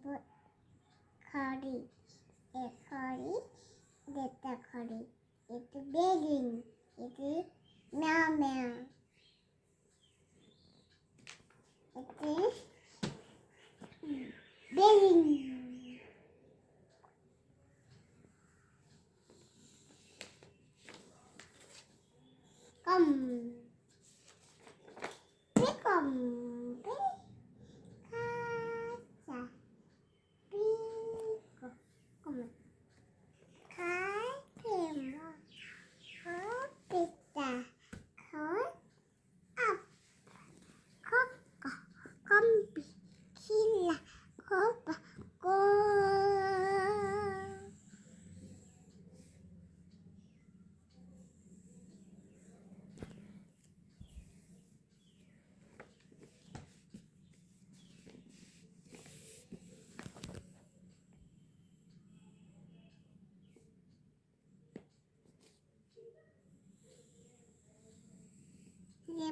put curry. A curry, get the curry. It's begging. It is meow meow. It is begging. Come. Come.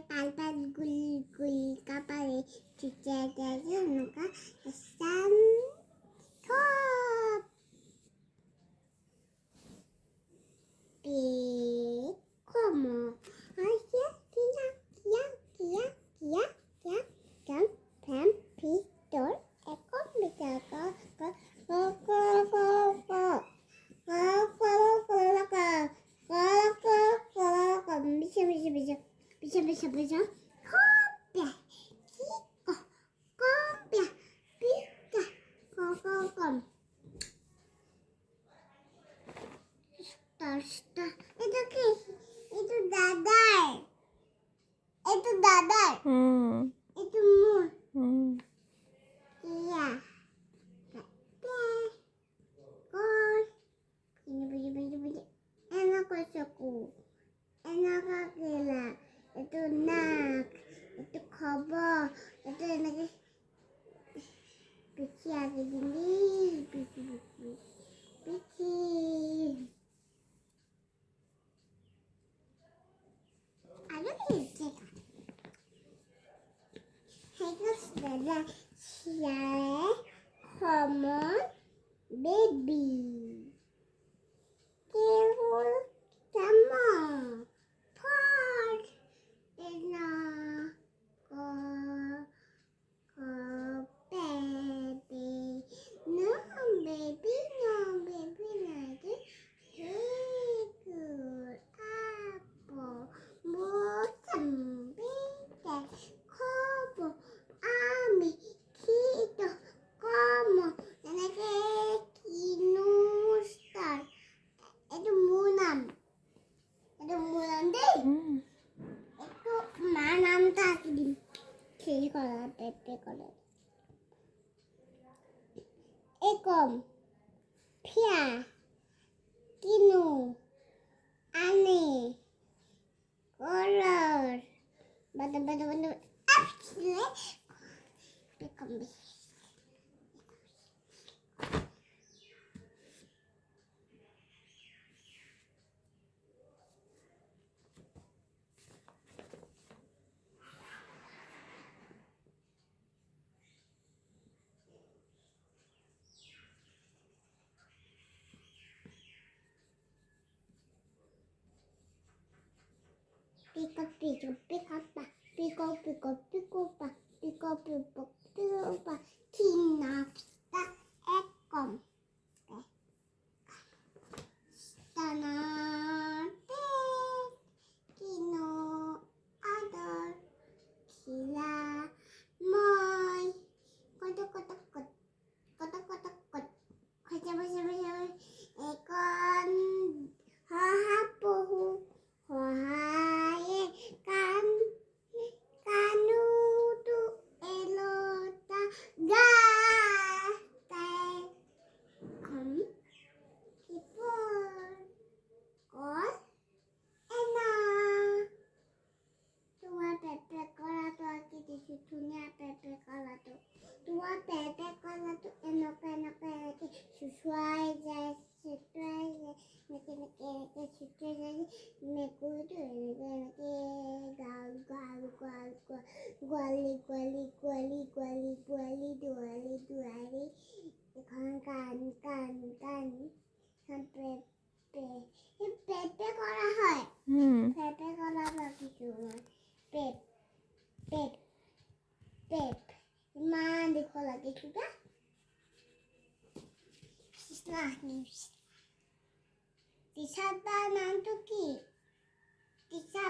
Pal-pal gul-gul kapal cuci-cuci muka pesan top. Como aja kia kan pam pistol ekor bicara bisa kopya kiko kopya pika kom star itu dadar itu mu iya kos ini bunyi enak kosaku enak gila itu nak itu kobo itu enak biki ada gini biki ada biki itu sudah siap hormon baby kewul sama Ekom, pia, kinu, ane, kolor, benda, ekom. Pika, kina, kita, ekom. Tanah, kino, ador, kila, moy, kotak, ekon, hahapuhu, hohaye, kanutu, elota, ga. পোৱালি দুৱালি দুৱালি এখন কান পেপে কৰা হয় পেপে কৰা ভাবিছো মই পেপ পেপ পেপ ইমান দেখো লাগে কিবা টিচাৰ নামটো কি টিচাৰ